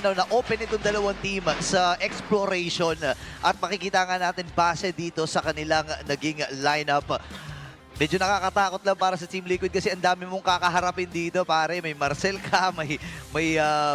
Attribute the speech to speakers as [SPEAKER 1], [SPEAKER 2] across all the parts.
[SPEAKER 1] Na-open itong dalawang team sa exploration at makikita nga natin base dito sa kanilang naging lineup. Medyo nakakatakot lang para sa Team Liquid kasi ang dami mong kakaharapin dito, pare. May Marcel ka, may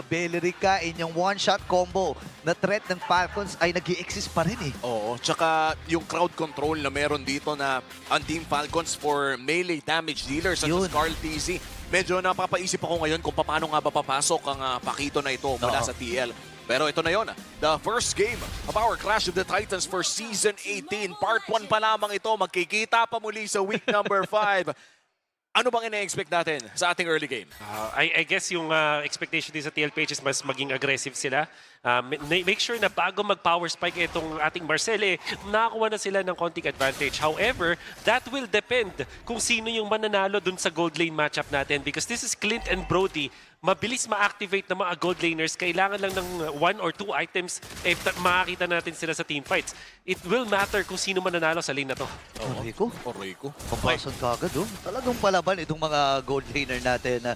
[SPEAKER 1] Bellery ka, inyong one-shot combo na threat ng Falcons ay nag-i-exist pa rin eh.
[SPEAKER 2] Oo, tsaka yung crowd control na meron dito na ang Team Falcons for melee damage dealers such as Carl TZ. Medyo napapaisip ako ngayon kung paano nga ba papasok ang pakito na ito mula sa TL. Pero ito na yon, the first game of our Clash of the Titans for Season 18. Part 1 pa lamang ito, magkikita pa muli sa week number 5. Ano bang ina-expect natin sa ating early game?
[SPEAKER 3] I guess yung expectation din sa TLPH is mas maging aggressive sila. Make sure na bago mag-power spike itong ating Marcel, nakakuha na sila ng konting advantage. However, that will depend kung sino yung mananalo dun sa gold lane matchup natin. Because this is Clint and Brody. Mabilis ma-activate ng mga gold laners. Kailangan lang ng 1 or 2 items makakita natin sila sa team fights. It will matter kung sino mananalo sa lane na to.
[SPEAKER 1] Rico,
[SPEAKER 2] Rico.
[SPEAKER 1] pampason ka agad oh. Talagang palaban itong mga gold laner natin.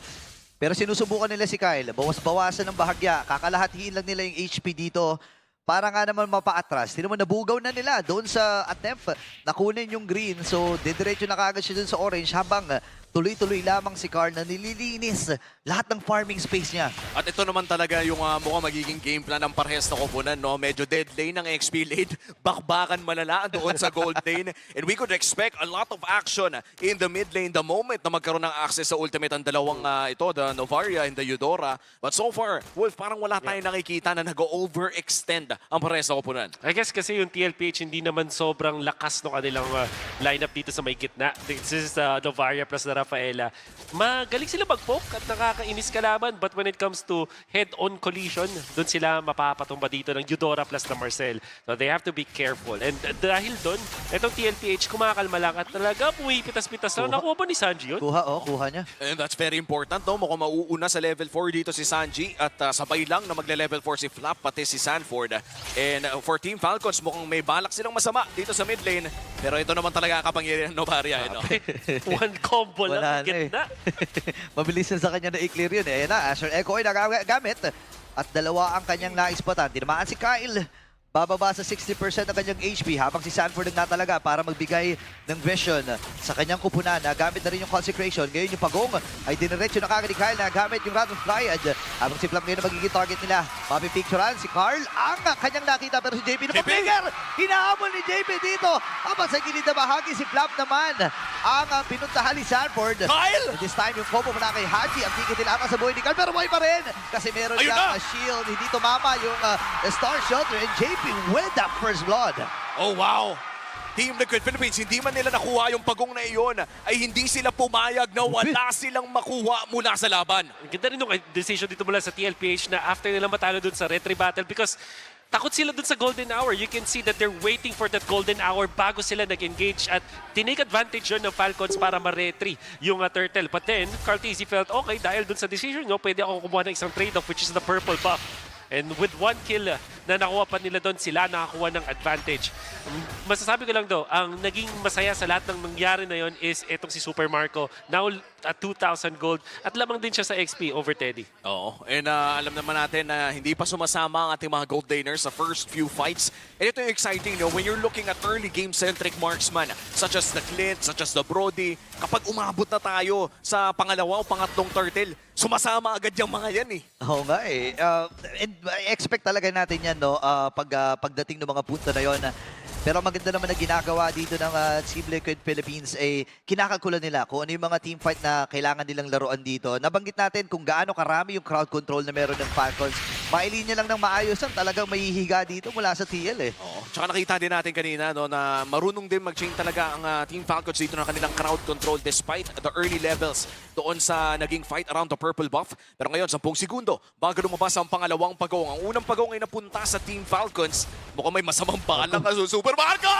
[SPEAKER 1] Pero sinusubukan nila si Kyle. Bawas-bawasan ng bahagya. Kakalahatiin lang nila yung HP dito. Para nga naman mapa-atras. Hindi naman nabugaw na nila doon sa attempt na kunin yung green. So, didiretso na kagad siya doon sa orange habang tuloy-tuloy lamang si Carl na nililinis lahat ng farming space niya.
[SPEAKER 2] At ito naman talaga yung mukhang magiging game plan ng parehas na koponan, no? Medyo dead lane ng XP lane, bakbakan malala doon sa gold lane. And we could expect a lot of action in the mid lane the moment na magkaroon ng access sa ultimate ang dalawang ito, the Novaria and the Eudora. But so far, Wolf, parang wala tayong nakikita na nag-overextend ang parehas na koponan.
[SPEAKER 3] I guess kasi yung TLPH hindi naman sobrang lakas ng kanilang lineup dito sa may gitna. This is Novaria plus the Rafaela. Magaling sila mag-poke at nakakainis kalaban, but when it comes to head-on collision, doon sila mapapatumba dito ng Eudora plus na Marcel. So they have to be careful. And dahil doon, itong TLPH kumakalma lang at talaga pumipitas-pitas na. Nakuha ba ni Sanji yun?
[SPEAKER 1] Kuha niya.
[SPEAKER 2] And that's very important, no? Mukhang mauuna sa level 4 dito si Sanji at sabay lang na magle-level 4 si Flap pati si Sanford. And for Team Falcons, mukhang may balak silang masama dito sa mid lane. Pero ito naman talaga kapangyarihan ng Novaria. No?
[SPEAKER 3] One combo
[SPEAKER 1] Wala
[SPEAKER 3] lang, gitna.
[SPEAKER 1] Mabilis na sa kanya na i-clear yun. Ayan na, Asher Echo ay nagagamit. At dalawa ang kanyang naispatan. Tinamaan si Kyle. Bababa sa 60% ang kanyang HP habang si Sanford ang natalaga para magbigay ng vision sa kanyang kupunan. Nagamit na rin yung consecration. Ngayon yung pagong ay diniretso na kagad ni Kyle na gamit yung Rattle Triad. Habang si Flap ngayon na magiging target nila. Mapipicturean si Carl ang kanyang nakita pero si JP nakaplinger. Hinahamon ni JP dito. Habang sa gilid na bahagi si Flap naman ang pinuntahan ni Sanford.
[SPEAKER 2] Kyle!
[SPEAKER 1] And this time yung combo muna kay Haji. Ang ticket nila sa buhay ni Kyle pero buhay pa rin. Kasi meron siyang shield. Hindi tumama yung Star Shelter and JP with that first blood.
[SPEAKER 2] Oh, wow! Team Liquid Philippines, hindi man nila nakuha yung pagong na iyon, ay hindi sila pumayag na wala silang makuha mula sa laban.
[SPEAKER 3] Ang ganda rin yung decision dito mula sa TLPH na after nila matalo dun sa retry battle because takot sila dun sa golden hour. You can see that they're waiting for that golden hour bago sila nag-engage at tinake advantage yun ng Falcons para ma-retry yung turtle. But then, Carl TZ felt, okay, dahil dun sa decision nyo, pwede ako kumuha ng isang trade-off which is the purple buff. And with 1 kill na nakuha pa nila doon, sila nakakuha ng advantage. Masasabi ko lang daw, ang naging masaya sa lahat ng nangyari na yon is itong si Super Marco. Now at 2,000 gold at lamang din siya sa XP over Teddy.
[SPEAKER 2] Oo. And alam naman natin na hindi pa sumasama ang ating mga gold laners sa first few fights. And ito yung exciting, no? When you're looking at early game-centric marksman, such as the Clint, such as the Brody, kapag umabot na tayo sa pangalawa o pangatlong turtle, sumasama agad yung mga yan eh.
[SPEAKER 1] Oo nga eh. And expect talaga natin yan, no? Pagdating ng mga punto na yon. Pero maganda naman na ginagawa dito ng Team Liquid Philippines ay kinakalkula nila kung ano yung mga team fight na kailangan nilang laruan dito. Nabanggit natin kung gaano karami yung crowd control na meron ng Falcons. Mailinya lang ng maayos ang talagang mahihiga dito mula sa TL eh.
[SPEAKER 2] Oo. Tsaka nakita din natin kanina, no, na marunong din mag-change talaga ang Team Falcons dito ng kanilang crowd control despite the early levels doon sa naging fight around the purple buff. Pero ngayon, 10 segundo bago lumabas ang pangalawang pagong. Ang unang pagong ay napunta sa Team Falcons. Mukhang may masamang bala ka sa Super Marco!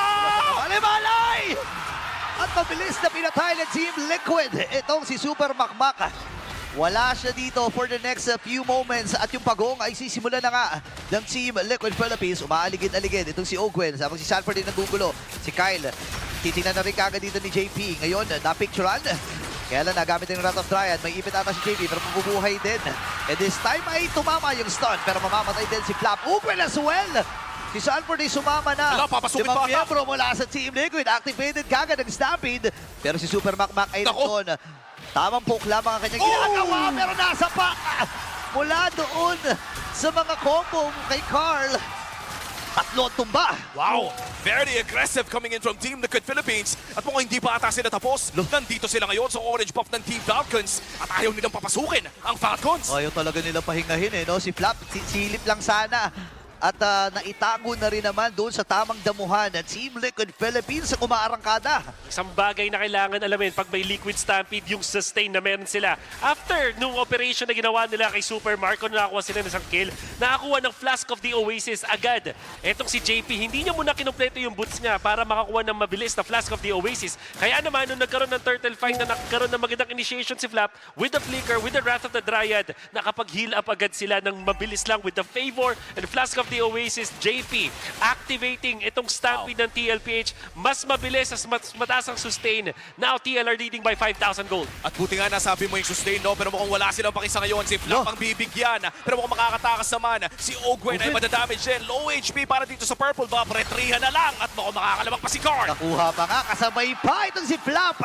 [SPEAKER 1] Malay! At mabilis na pinatay ng Team Liquid. Itong si Super Makmak. Wala siya dito for the next few moments. At yung pagong ay sisimula na nga ng Team Liquid Philippines. Umaaligid-aligid. Itong si Ogwen. Sabang si Sanford din nagugulo. Si Kyle. Titingnan na rin kagad dito ni JP. Ngayon, napicturean. Kaya lang nagamit din ng Wrath of Dryad. May ipit ata si JP pero mabubuhay din. And this time ay tumama yung stun pero mamamatay din si Flap. Open as well! Si Sanford ay sumama na.
[SPEAKER 2] Wala, papasupin
[SPEAKER 1] Limang
[SPEAKER 2] pa ata.
[SPEAKER 1] miyembro mula sa Team Liquid. Activated kagad ang Stampede. Pero si Super Macmac ay
[SPEAKER 2] Nako.
[SPEAKER 1] nandun. Tamang poke lamang ang kanyang ginagawa pero nasa pa. Mula doon sa mga combo kay Carl. Tatlo ang tumba.
[SPEAKER 2] Wow! Very aggressive coming in from Team Liquid Philippines. At mukhang hindi pa ata sila tapos. Nandito sila ngayon sa orange buff ng Team Falcons. At ayaw nilang papasukin ang Falcons.
[SPEAKER 1] Ayaw talaga nila pahingahin no? Si Flap, silip lang sana. At naitago na rin naman doon sa tamang damuhan ng Team Liquid Philippines sa kumaarangkada.
[SPEAKER 3] Isang bagay na kailangan alamin pag may Liquid Stampede, yung sustain na meron sila. After nung operation na ginawa nila kay Super Marco, nakakuha sila ng isang kill, nakakuha ng Flask of the Oasis agad. Etong si JP, hindi niya muna kinumpleto yung boots niya para makakuha ng mabilis na Flask of the Oasis. Kaya naman, nung nagkaroon ng turtle fight na nagkaroon ng magandang initiation si Flap, with the Flicker, with the Wrath of the Dryad, nakapag-heal up agad sila ng mabilis lang with the Favor and Flask of the Oasis. JP activating itong Stampede ng TLPH, mas mabilis, mas mataas ang sustain. Now TL are leading by 5,000 gold.
[SPEAKER 2] At buti nga nasabi mo yung sustain, no? Pero mukhang wala silang pakisa ngayon. Si Flap ang bibigyan. Pero mukhang makakatakas naman. Si Ogwen ay madadamage din. Low HP para dito sa Purple Buff. Retrihan na lang. At mukhang makakalabak pa si Karl.
[SPEAKER 1] Nakuha pa nga, kasabay pa itong si Flap.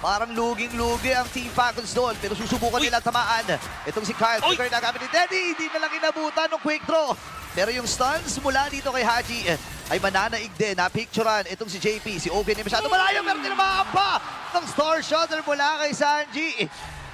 [SPEAKER 1] Parang luging-lugi ang Team Falcons doon, pero susubukan nila tamaan. Itong si Kyle,
[SPEAKER 3] Uy!
[SPEAKER 1] trigger na gamit ni Teddy, hindi na lang inabutan ng quick draw. Pero yung stuns mula dito kay Haji ay mananaig din. Napicturean itong si JP, si Ogen ay masyado malayo, pero tinamaan pa ng Star Shuttle mula kay Sanji.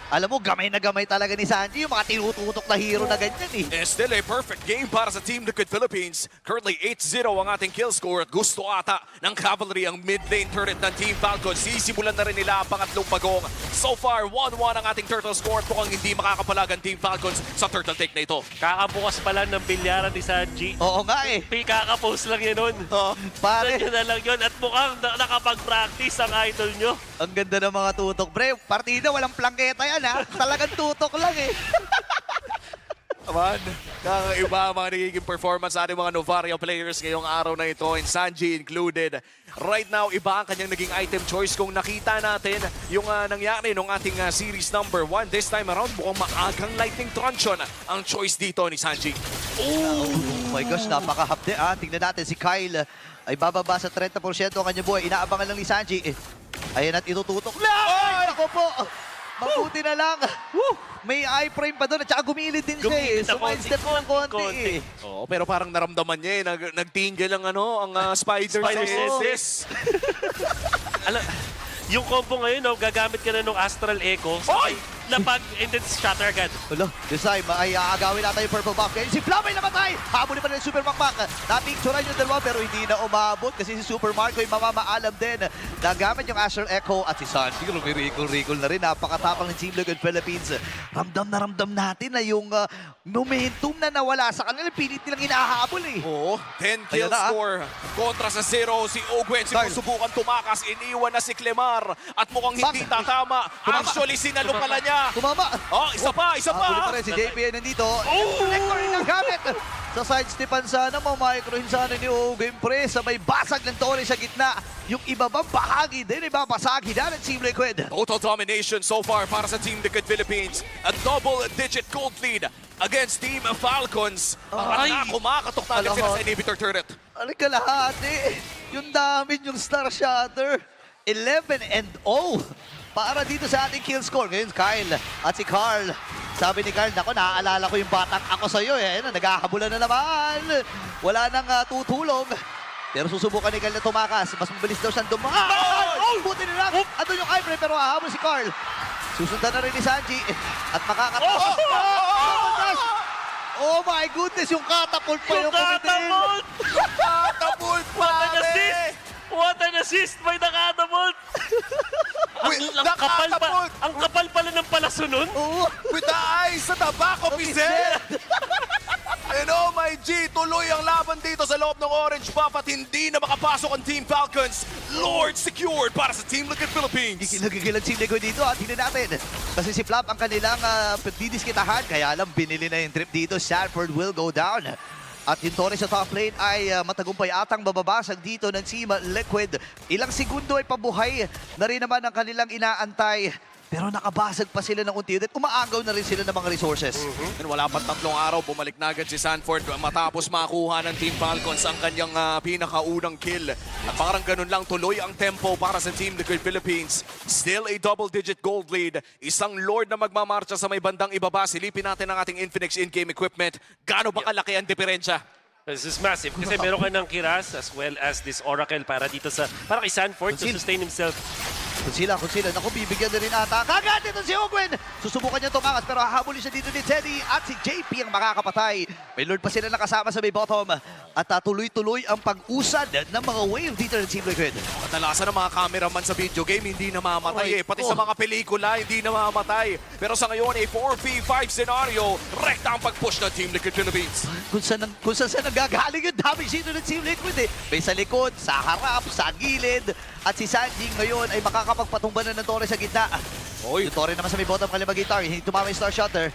[SPEAKER 1] Alam mo, gamay na gamay talaga ni Sanji, yung mga tinututok na hero na ganyan eh.
[SPEAKER 2] And still a perfect game para sa Team Liquid Philippines. Currently 8-0 ang ating kill score at gusto ata ng Cavalry ang mid lane turret ng Team Falcons. Sisimulan na rin nila ang pangatlong bagong. So far, 1-1 ang ating turtle score at mukhang hindi makakapalag ang Team Falcons sa turtle take na ito.
[SPEAKER 3] Kakabukas pa lang ng bilyaran ni Sanji.
[SPEAKER 1] Oo nga eh.
[SPEAKER 3] Kakapost lang yan nun.
[SPEAKER 1] Pare,
[SPEAKER 3] Ganyan na lang yun. At mukhang nakapag-practice ang idol nyo.
[SPEAKER 1] ang ganda ng mga tutok. Pre, partida, walang plangketa yan ha. Talagang tutok lang eh.
[SPEAKER 2] Naman, kakaiba ang mga nagiging performance sa ating mga Novaria players ngayong araw na ito, and Sanji included. Right now, iba ang kanyang naging item choice. Kung nakita natin yung nangyari nung ating series number 1, this time around, mukhang maagang lightning truncheon ang choice dito ni Sanji.
[SPEAKER 1] Oh my gosh, napakahapde ah. Tingnan natin si Kyle ay bababa sa 30% ang kanyang buhay. Inaabangan lang ni Sanji. Ayan at itututok na! Ay, ako po! Mabuti na lang. May iframe pa doon at saka gumilid din siya eh.
[SPEAKER 3] Gumilid na
[SPEAKER 1] Sumide-step ng konti eh.
[SPEAKER 2] Oo, pero parang naramdaman niya nagtinggil ang spider
[SPEAKER 3] Spider
[SPEAKER 2] senses.
[SPEAKER 3] Alam, yung combo ngayon, no, gagamit ka na ng Astral Echo.
[SPEAKER 2] Oy!
[SPEAKER 3] Lapag and then shatter agad.
[SPEAKER 1] Hala, this time ay aagawin natin yung purple buff. Kaya si Flam ay namatay! Habulin pa rin yung Super Macmac. Napicturean yung dalawa pero hindi na umabot kasi si Super Marco ay mamamaalam din. Nagamit yung Astral Echo at si Sanji. Rumirikol-rikol na rin. Napakatapang ng Team Liquid Philippines. Ramdam na ramdam natin na yung momentum na nawala sa kanila. Pilit nilang inahabol eh.
[SPEAKER 2] Oo, 10 kill
[SPEAKER 1] Ayan na,
[SPEAKER 2] score kontra sa 0. Si Ogwen, sinusubukan tumakas, iniwan na si Clemar at mukhang hindi
[SPEAKER 1] Bak.
[SPEAKER 2] tatama.
[SPEAKER 1] Tumama.
[SPEAKER 2] Actually, sinalo pala niya.
[SPEAKER 1] Tumama!
[SPEAKER 2] Oh, isa pa!
[SPEAKER 1] Habulin pa rin si JP ay nandito. Reflector na gamit! Sa sidestepan sana, mamicrohin sana ni Ogen pre. Sa may basag ng Torre sa gitna. Yung ibabang bahagi din, ibabasagi na ng Team Liquid.
[SPEAKER 2] Total domination so far para sa Team Liquid Philippines. A double-digit gold lead against Team Falcons.
[SPEAKER 3] Ay!
[SPEAKER 2] Kumakatok na agad sila sa inhibitor turret.
[SPEAKER 1] Alika lahat eh. Yung damage yung Star Shatter. 11-0 para dito sa ating kill score. Ngayon, Kyle at si Carl. Sabi ni Carl, nako, naaalala ko yung batang ako sa'yo eh. Ayun, naghahabulan na naman. Wala nang tutulong. Pero susubukan ni Carl na tumakas. Mas mabilis daw siyang dumaan. Buti na lang. Andun yung iframe pero hahabol si Carl. Susundan na rin ni Sanji. At makakatapos. Oh my goodness, yung catapult pa yung
[SPEAKER 3] Catapult!
[SPEAKER 2] Catapult,
[SPEAKER 3] What an
[SPEAKER 2] pare!
[SPEAKER 3] assist! What an assist by the Catapult!
[SPEAKER 2] Wait,
[SPEAKER 3] ang
[SPEAKER 2] the
[SPEAKER 3] kapal pa,
[SPEAKER 2] Catapult!
[SPEAKER 3] ang kapal pala ng palaso nun.
[SPEAKER 1] Oo.
[SPEAKER 2] With the eyes sa back of his head! And oh my G, tuloy ang laban dito sa loob ng orange buff at hindi na makapasok ang Team Falcons. Lord secured para sa Team Liquid Philippines.
[SPEAKER 1] Gigilang Team Liquid dito at hindi natin. Kasi si Flap ang kanilang didiskitahan. Kaya alam, binili na yung trip dito. Sanford will go down. At yung Torres sa top lane ay matagumpay atang bababasag dito ng Team Liquid. Ilang segundo ay pabuhay na rin naman ang kanilang inaantay. pero nakabasag pa sila ng unti-unti. Umaagaw na rin sila ng mga resources.
[SPEAKER 2] And wala pa 3 araw, bumalik na agad si Sanford matapos makuha ng Team Falcons ang kanyang pinakaunang kill. At parang ganun lang tuloy ang tempo para sa Team Liquid Philippines. Still a double-digit gold lead. Isang Lord na magmamarcha sa may bandang ibaba. Silipin natin ang ating Infinix in-game equipment. Gaano ba kalaki ang diferensya?
[SPEAKER 3] This is massive kasi meron ka ng Kiraz as well as this Oracle para dito para kay Sanford to
[SPEAKER 1] Conceal.
[SPEAKER 3] sustain himself.
[SPEAKER 1] Kung sila. Naku, bibigyan na rin ata. Kagad dito si Ogwen. Susubukan niya tumangas pero hahabulin siya dito ni Teddy at si JP ang makakapatay. May Lord pa sila nakasama sa may bottom. At tuloy-tuloy ang pag-usad ng mga wave dito ng Team Liquid.
[SPEAKER 2] Kadalasan ng mga cameraman sa video game hindi namamatay Pati sa mga pelikula hindi namamatay. Pero sa ngayon ay 4v5 scenario. Rekta ang pag-push ng Team Liquid Philippines.
[SPEAKER 1] Kung saan nanggagaling yung damage dito ng Team Liquid eh. May sa likod, sa harap, sa gilid. At si Sanji ngayon ay makakapagpatumba na ng Torre sa gitna. Yung Torre naman sa may bottom Kalimagitar. Hindi tumama yung Star Shutter.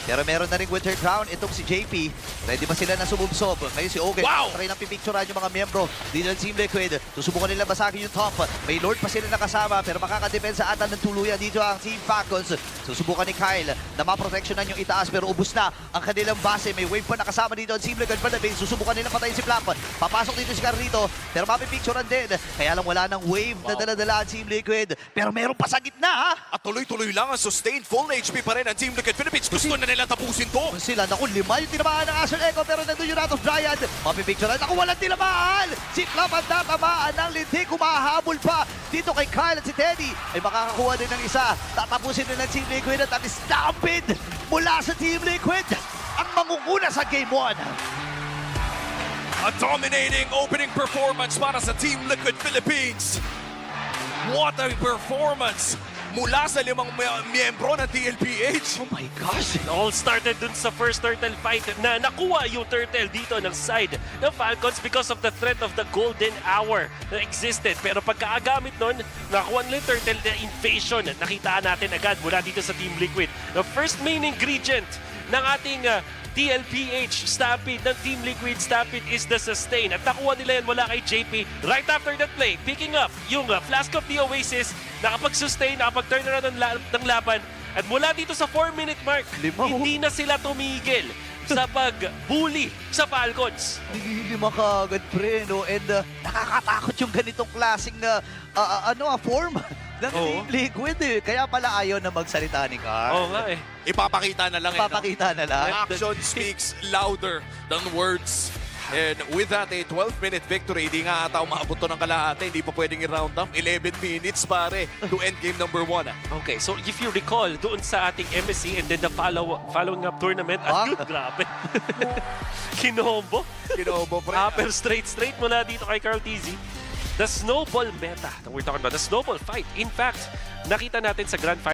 [SPEAKER 1] Pero meron na rin Winter Crown. Itong si JP. Ready ba sila na sumubsob? Ngayon si Ogen.
[SPEAKER 2] Wow!
[SPEAKER 1] Try nang pipicturean yung mga miyembro dito ng Team Liquid. Susubukan nila basagin yung top. May Lord pa sila nakasama pero makakadepensa ata ng tuluyan dito ang Team Falcons. Susubukan ni Kyle na maproteksyonan yung itaas pero ubus na ang kanilang base. May wave pa nakasama dito ang Team Liquid Philippines. Susubukan nila patayin si Flap. Papasok dito si Carlito pero mapipicturean din. Kaya lang wala ng wave na dala-dala ang Team Liquid. Pero meron pa sa gitna ha.
[SPEAKER 2] At tuloy-tuloy lang ang sustained full HP pa rin ang Team Liquid Philippines. Gusto na nila tapusin to.
[SPEAKER 1] Kung sila, naku, 5 yung tinamaan ng Asher Echo pero nandun yung Ratos Giant. Mapipicturean, naku, walang tinamaan. Si Flap ang tatamaan ng lintik. Kumahabol pa dito kay Kyle at si Teddy. Ay makakakuha din ng isa. Tatapusin din ng Team Liquid at ang stampede mula sa Team Liquid. Ang mangunguna sa Game 1.
[SPEAKER 2] A dominating opening performance para sa Team Liquid Philippines. What a performance mula sa 5 miyembro ng TLPH.
[SPEAKER 1] Oh my gosh.
[SPEAKER 3] It all started dun sa first turtle fight na nakuha yung turtle dito ng side ng Falcons because of the threat of the golden hour na existed. Pero pagkaagamit nun, nakuha nila yung turtle na invasion. Nakita natin agad mula dito sa Team Liquid. The first main ingredient ng ating TLPH Stampede ng Team Liquid Stampede is the sustain. At nakuha nila yan mula kay JP right after that play. Picking up yung Flask of the Oasis, nakapag-sustain, nakapag-turn around ng laban. At mula dito sa 4-minute mark, hindi na sila tumigil sa pag-bully sa Falcons.
[SPEAKER 1] Nagigilima ka agad, pre, no? And nakakatakot yung ganitong klaseng form ng Team Liquid eh. Kaya pala ayaw na magsalita ni Carl.
[SPEAKER 3] Oo nga eh.
[SPEAKER 2] Ipapakita na lang
[SPEAKER 1] Papakita na lang.
[SPEAKER 2] Action speaks louder than words. And with that, a 12-minute victory. Hindi nga ata umabot to ng kalahati. Hindi pa pwedeng i-round up. 11 minutes, pare, to end game number 1.
[SPEAKER 3] Okay, so if you recall, doon sa ating MSC and then the following up tournament, grabe. Kinombo.
[SPEAKER 2] Kinobo, pre.
[SPEAKER 3] Upper straight mula dito kay Carl TZ. The snowball meta that we're talking about, the snowball fight. In fact, nakita natin sa Grand Final